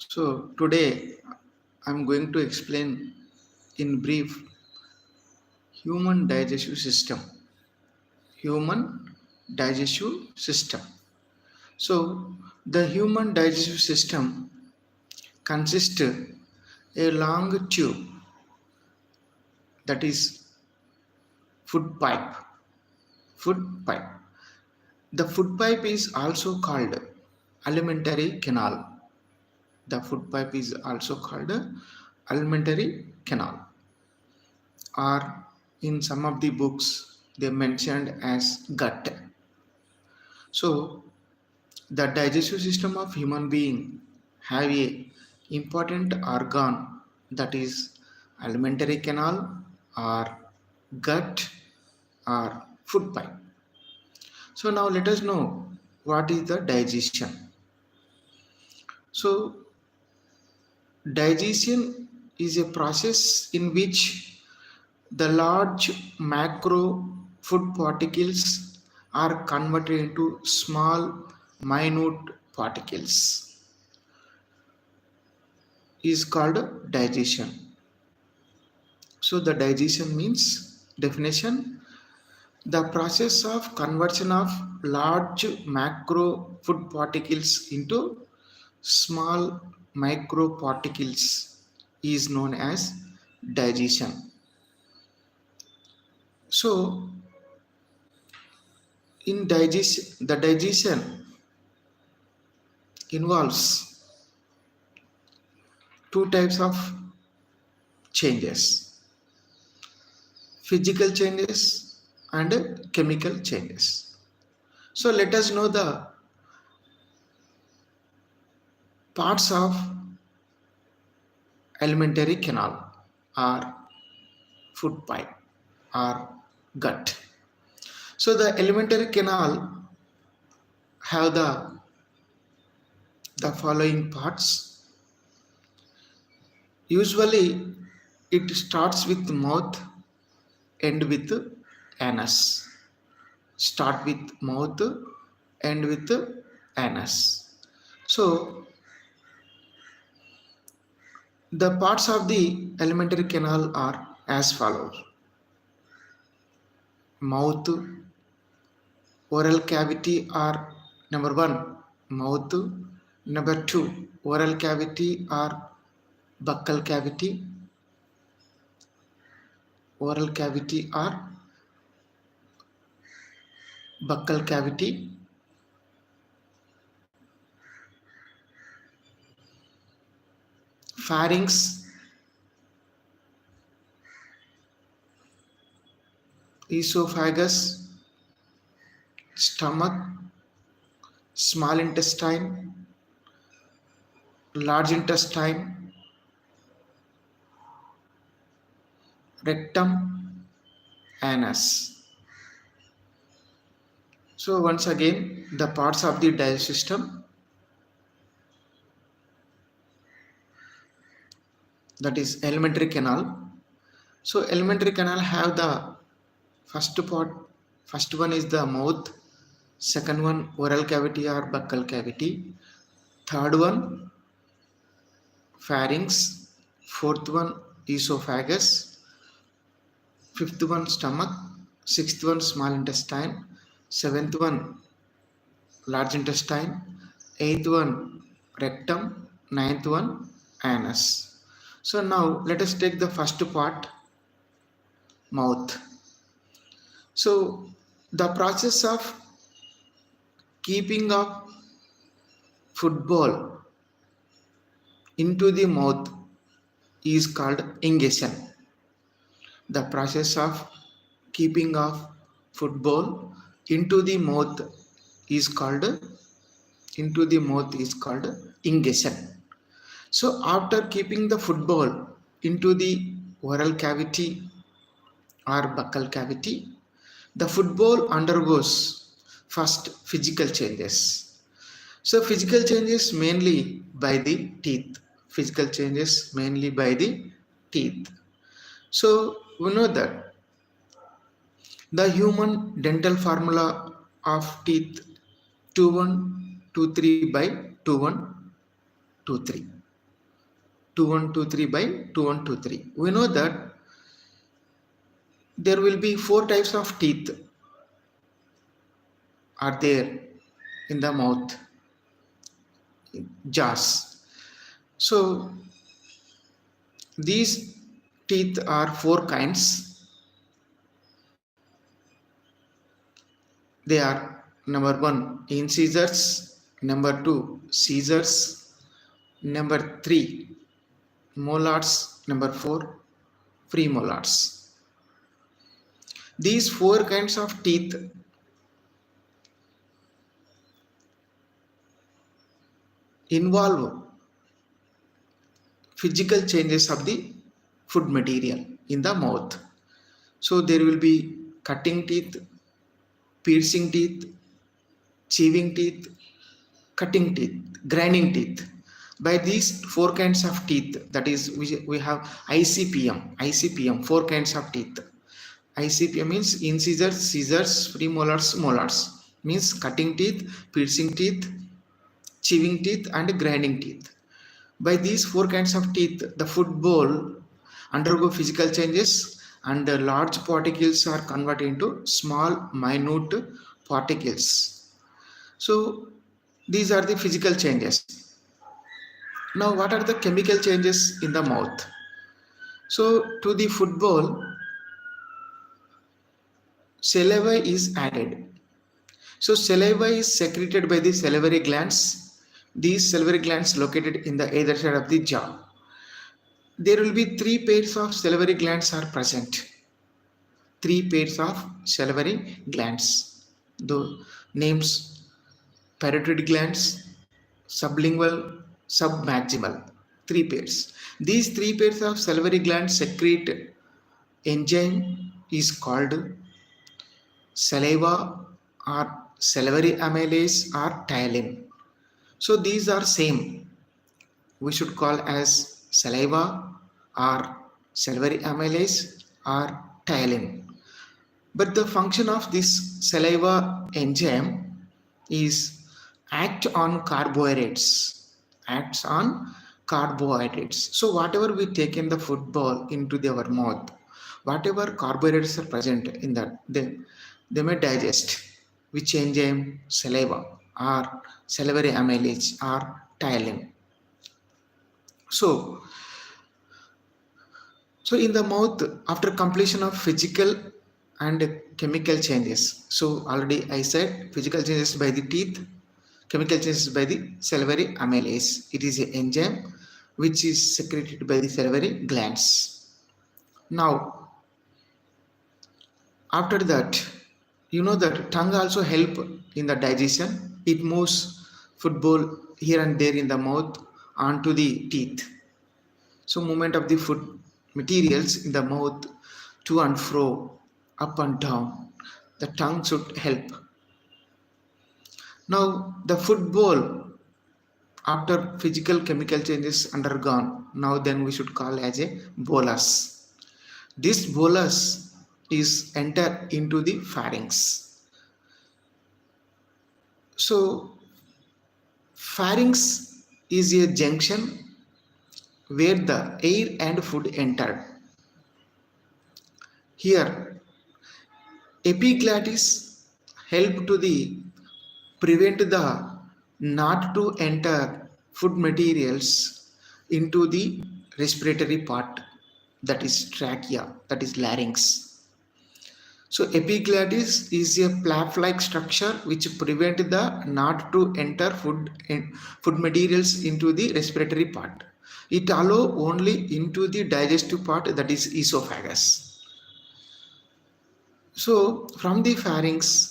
So today I'm going to explain in brief human digestive system. Human digestive system. So the human digestive system consists a long tube, that is food pipe. Food pipe. The food pipe is also called alimentary canal. The food pipe is also called alimentary canal, or in some of the books they mentioned as gut. So the digestive system of human being have a important organ, that is alimentary canal or gut or food pipe. So now let us know what is the digestion. So digestion is a process in which the large macro food particles are converted into small minute particles, is called digestion. So the digestion means definition, the process of conversion of large macro food particles into small micro particles is known as digestion. So in digestion, the digestion involves two types of changes: physical changes and chemical changes. So let us know the parts of alimentary canal or food pipe or gut. So the alimentary canal have the following parts. Usually it starts with mouth, end with anus. Start with mouth, end with anus. So the parts of the alimentary canal are as follows: mouth, oral cavity are number one, mouth; number two, oral cavity or buccal cavity; oral cavity or buccal cavity; pharynx, esophagus, stomach, small intestine, large intestine, rectum, anus. So once again, the parts of the digestive system, that is alimentary canal. So alimentary canal have the first part. First one is the mouth, second one oral cavity or buccal cavity, third one pharynx, fourth one esophagus, fifth one stomach, sixth one small intestine, seventh one large intestine, eighth one rectum, ninth one anus. So now let us take the first part, mouth. So the process of keeping of football into the mouth is called ingestion. The process of keeping of football into the mouth is called ingestion. So after keeping the football into the oral cavity or buccal cavity, the football undergoes first physical changes. So physical changes mainly by the teeth. Physical changes mainly by the teeth. So we know that the human dental formula of teeth 2123 by 2123. 2123 by 2123. We know that there will be four types of teeth are there in the mouth, jaws. So these teeth are four kinds. They are number one incisors, number two scissors, number three molars, number four premolars. These four kinds of teeth involve physical changes of the food material in the mouth. So there will be cutting teeth, piercing teeth, chewing teeth, cutting teeth, grinding teeth. By these four kinds of teeth, that is, we have ICPM, four kinds of teeth. ICPM means incisors, scissors, premolars, molars. Means cutting teeth, piercing teeth, chewing teeth, and grinding teeth. By these four kinds of teeth, the food bowl undergo physical changes and the large particles are converted into small, minute particles. So these are the physical changes. Now, what are the chemical changes in the mouth? So to the food bowl, saliva is added. So saliva is secreted by the salivary glands. These salivary glands located in the either side of the jaw. There will be three pairs of salivary glands are present. Three pairs of salivary glands. The names parotid glands, sublingual, submaximal. Three pairs. These three pairs of salivary glands secrete enzyme is called saliva or salivary amylase or ptyalin. So these are same. We should call as saliva or salivary amylase or ptyalin. But the function of this saliva enzyme is act on carbohydrates. Acts on carbohydrates. So whatever we take in the food bowl into our mouth, whatever carbohydrates are present in that, they may digest. Which enzyme? Saliva or salivary amylase or ptyalin. So So in the mouth, after completion of physical and chemical changes. So already I said physical changes by the teeth, chemical changes by the salivary amylase. It is an enzyme which is secreted by the salivary glands. Now, after that, you know that tongue also help in the digestion. It moves food bowl here and there in the mouth onto the teeth. So movement of the food materials in the mouth to and fro, up and down. The tongue should help. Now the food bowl after physical chemical changes undergone, now then we should call as a bolus. This bolus is enter into the pharynx. So pharynx is a junction where the air and food entered. Here epiglottis help to the prevent the not to enter food materials into the respiratory part, that is trachea, that is larynx. So epiglottis is a flap-like structure which prevent the not to enter food materials into the respiratory part. It allow only into the digestive part, that is esophagus. So from the pharynx,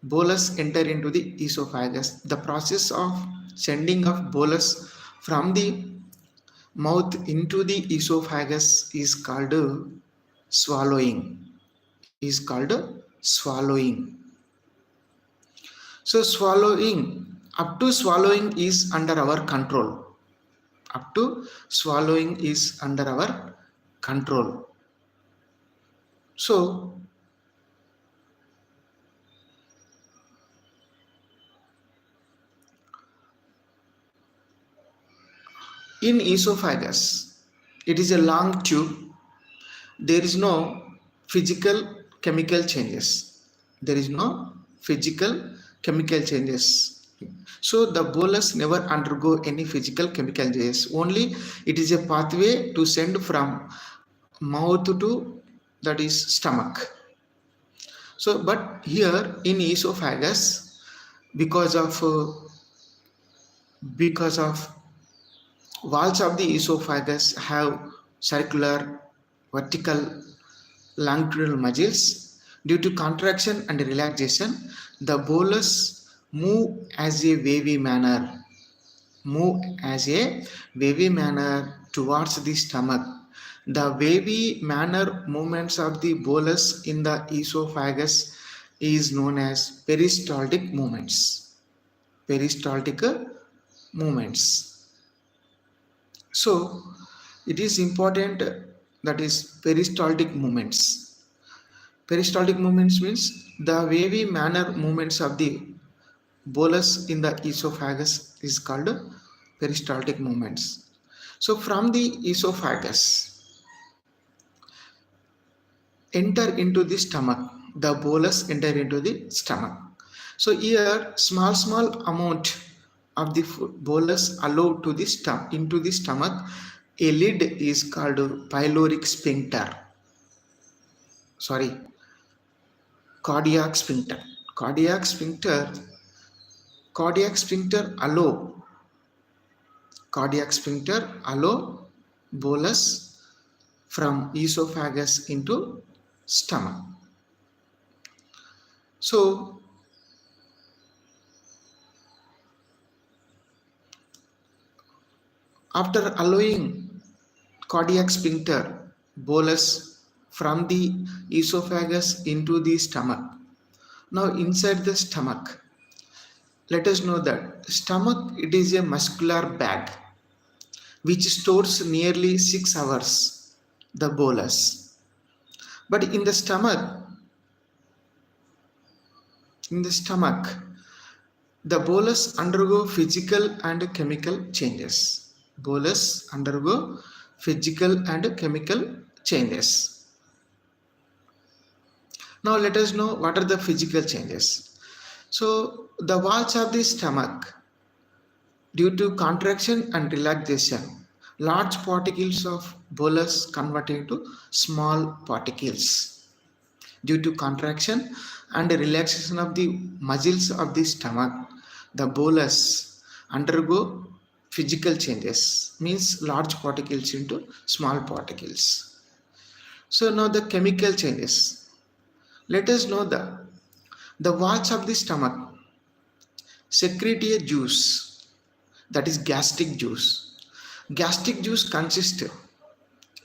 bolus enter into the esophagus. The process of sending of bolus from the mouth into the esophagus is called swallowing. Is called swallowing. So swallowing, up to swallowing is under our control. Up to swallowing is under our control. So In esophagus, it is a long tube. There is no physical chemical changes. There is no physical chemical changes. So the bolus never undergo any physical chemical changes. Only it is a pathway to send from mouth to, that is, stomach. So but here in esophagus, because of because of walls of the esophagus have circular, vertical, longitudinal muscles. Due to contraction and relaxation, the bolus move as a wavy manner towards the stomach. The wavy manner movements of the bolus in the esophagus is known as peristaltic movements. Peristaltic movements. So it is important, that is peristaltic movements. Peristaltic movements means the wavy manner movements of the bolus in the esophagus is called peristaltic movements. So from the esophagus enter into the stomach, the bolus enter into the stomach. So here small amount of the bolus allowed to the into the stomach. A lid is called pyloric sphincter. Cardiac sphincter. Cardiac sphincter allow bolus from esophagus into stomach. So after allowing cardiac sphincter bolus from the esophagus into the stomach, now inside the stomach, let us know that stomach, it is a muscular bag which stores nearly 6 hours the bolus. But in the stomach, the bolus undergo physical and chemical changes. Bolus undergo physical and chemical changes. Now let us know what are the physical changes. So the walls of the stomach, due to contraction and relaxation, large particles of bolus convert into small particles. Due to contraction and relaxation of the muscles of the stomach, the bolus undergo physical changes, means large particles into small particles. So now the chemical changes. Let us know the walls of the stomach secrete a juice, that is gastric juice. Gastric juice consists of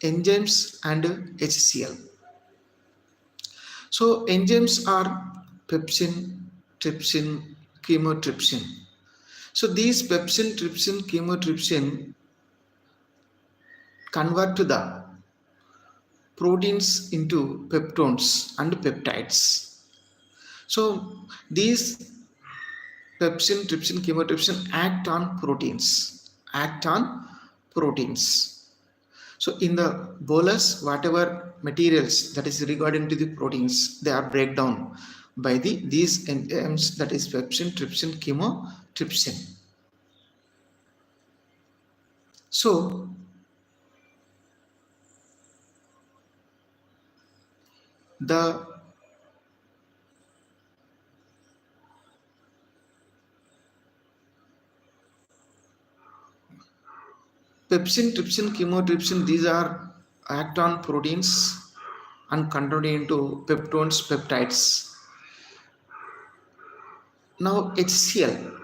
enzymes and HCl. So enzymes are pepsin, trypsin, chymotrypsin. So these pepsin, trypsin, chymotrypsin convert to the proteins into peptones and peptides. So these pepsin, trypsin, chymotrypsin act on proteins. So in the bolus, whatever materials that is regarding to the proteins, they are break down by these enzymes, that is pepsin, trypsin, chymotrypsin. So the pepsin, trypsin, chymotrypsin, these are act on proteins and convert into peptones, peptides. Now HCl,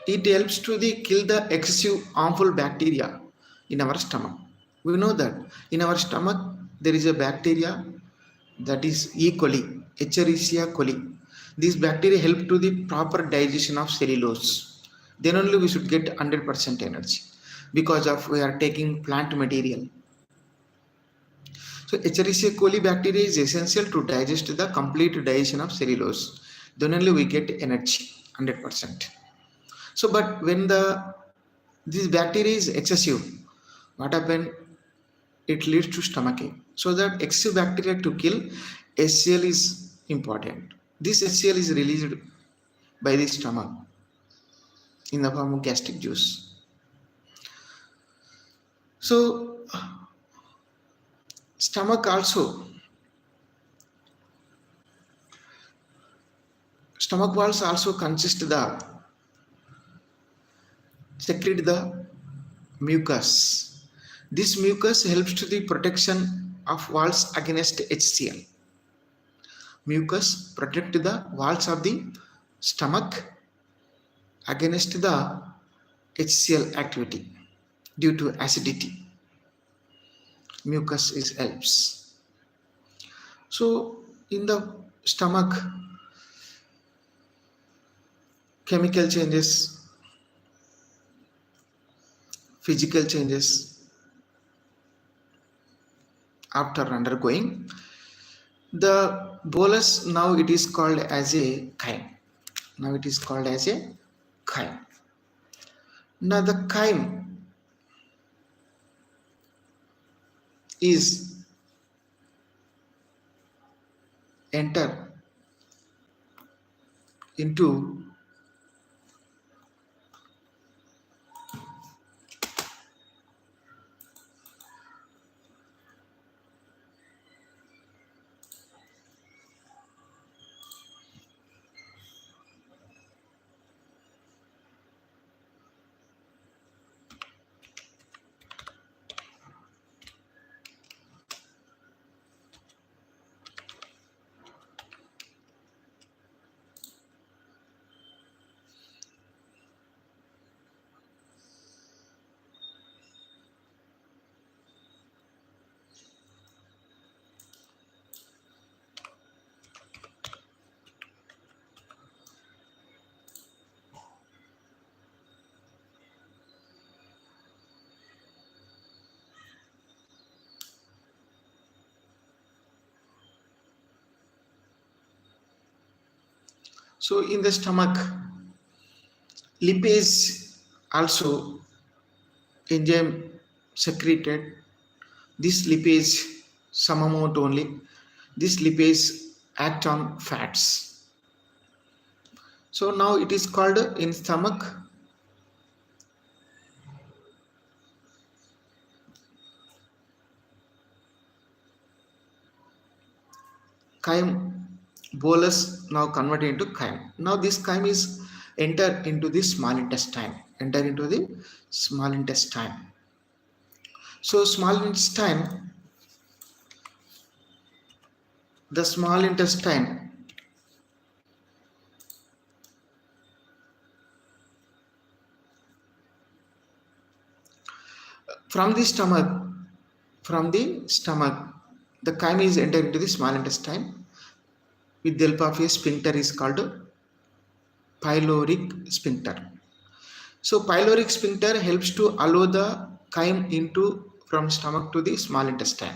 it helps to kill the excessive harmful bacteria in our stomach. We know that in our stomach there is a bacteria, that is E. coli, Escherichia coli. These bacteria help to the proper digestion of cellulose. Then only we should get 100% energy, because of we are taking plant material. So Escherichia coli bacteria is essential to digest the complete digestion of cellulose. Then only we get energy 100%. So but when the This bacteria is excessive. What happen? It leads to stomachache. So that excessive bacteria to kill, HCl is important. This HCl is released by the stomach in the form of gastric juice. So stomach also, stomach walls also consist the secrete the mucus. This mucus helps to the protection of walls against HCl. Mucus protect the walls of the stomach against the HCl activity due to acidity. Mucus is helps. So in the stomach, chemical changes, physical changes after undergoing. The bolus now it is called as a chyme. Now it is called as a chyme. Now the chyme is enter into so in the stomach, lipase also enzyme secreted. This lipase, some amount only. This lipase act on fats. So now it is called in stomach chyme, bolus now converted into chyme. Now this chyme is enter into the small intestine. Enter into the small intestine. So small intestine, the small intestine from the stomach, from the stomach, the chyme is entered into the small intestine with the help of a sphincter is called pyloric sphincter. So pyloric sphincter helps to allow the chyme into from stomach to the small intestine.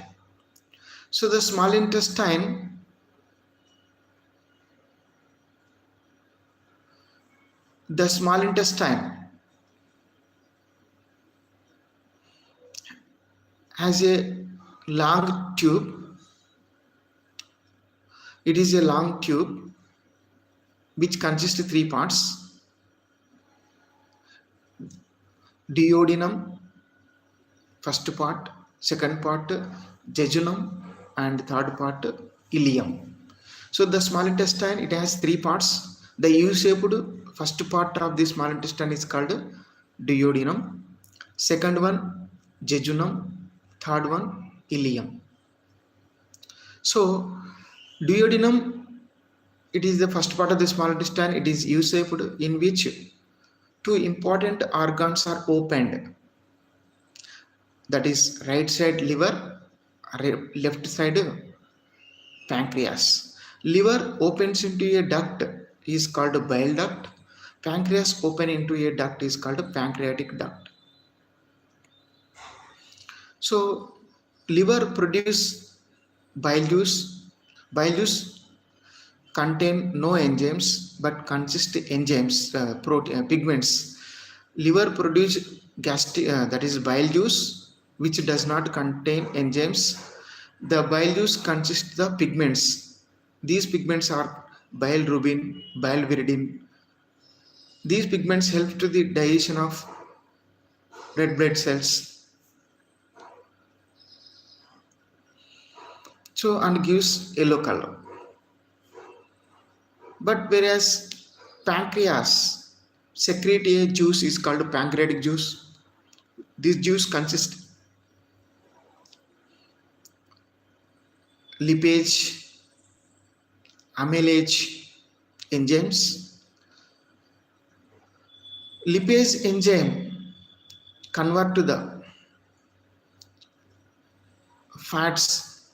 So the small intestine has a long tube. It is a long tube which consists of three parts: duodenum, first part; second part, jejunum; and third part, ileum. So the small intestine, it has three parts. The U-shaped first part of the small intestine is called duodenum. Second one, jejunum. Third one, ileum. So duodenum, it is the first part of the small intestine. It is U-shaped, in which two important organs are opened. That is right side liver, left side pancreas. Liver opens into a duct is called bile duct. Pancreas open into a duct is called pancreatic duct. So liver produce bile juice. Bile juice contain no enzymes but consist enzymes, protein, pigments Liver produce that is bile juice, which does not contain enzymes. The bile juice consists the pigments. These pigments are bilirubin, biliverdin. These pigments help to the digestion of red blood cells. So and gives yellow color. But whereas pancreas secrete a juice is called pancreatic juice. This juice consists lipase, amylase enzymes. Lipase enzyme convert to the fats,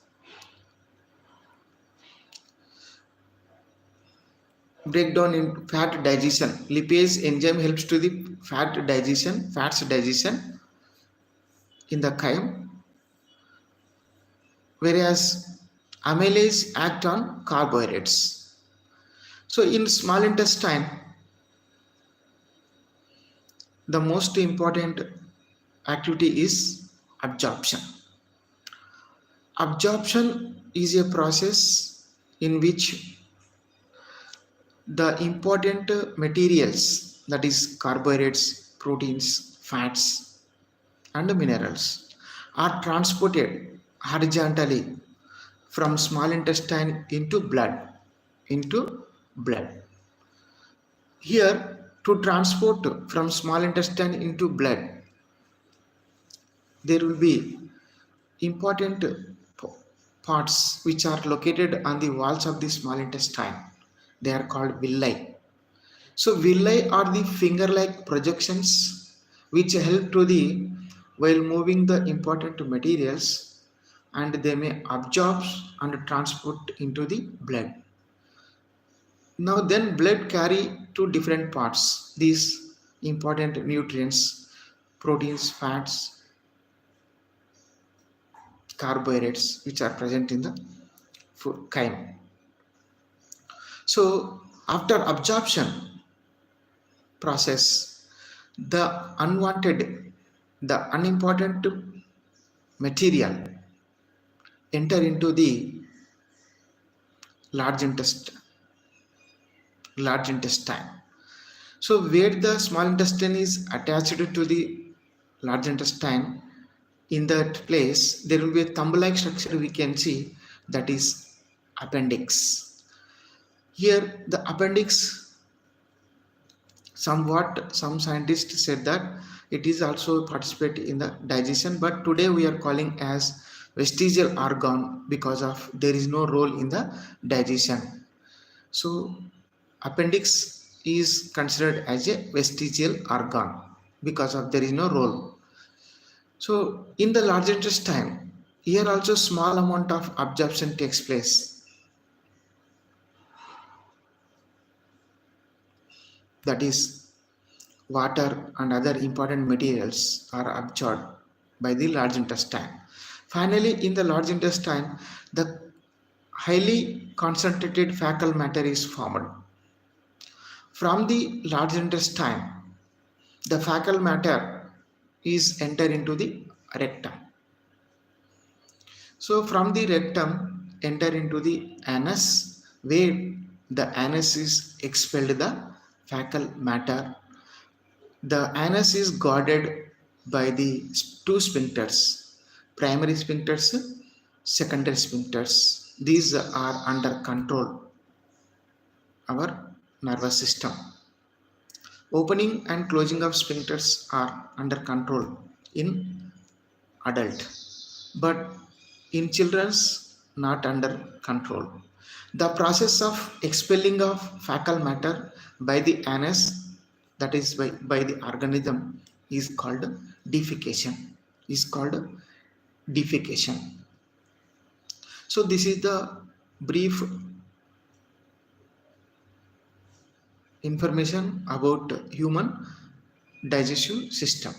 break down in fat digestion. Lipase enzyme helps to the fats digestion in the chyme, whereas amylase act on carbohydrates. So in small intestine, the most important activity is absorption. Absorption is a process in which the important materials, that is carbohydrates, proteins, fats and minerals, are transported horizontally from small intestine into blood. Here, to transport from small intestine into blood, there will be important parts which are located on the walls of the small intestine. They are called villi. So villi are the finger-like projections which help to the while moving the important materials, and they may absorb and transport into the blood. Now then blood carry to different parts these important nutrients, proteins, fats, carbohydrates which are present in the food chyme. So after absorption process, the unimportant material enter into the large intestine. So where the small intestine is attached to the large intestine, in that place there will be a thumb-like structure we can see, that is appendix. Here the appendix, somewhat some scientists said that it is also participate in the digestion, but today we are calling as vestigial organ because of there is no role in the digestion. So appendix is considered as a vestigial organ because of there is no role. So in the large intestine, here also small amount of absorption takes place. That is, water and other important materials are absorbed by the large intestine. Finally, in the large intestine, the highly concentrated fecal matter is formed. From the large intestine, the fecal matter is entered into the rectum. So from the rectum enter into the anus, where the anus is expelled the fecal matter. The anus is guarded by the two sphincters, primary sphincters, secondary sphincters. These are under control our nervous system. Opening and closing of sphincters are under control in adult, but in children's not under control. The process of expelling of fecal matter by the anus, that is by the organism, is called defecation. So this is the brief information about human digestive system.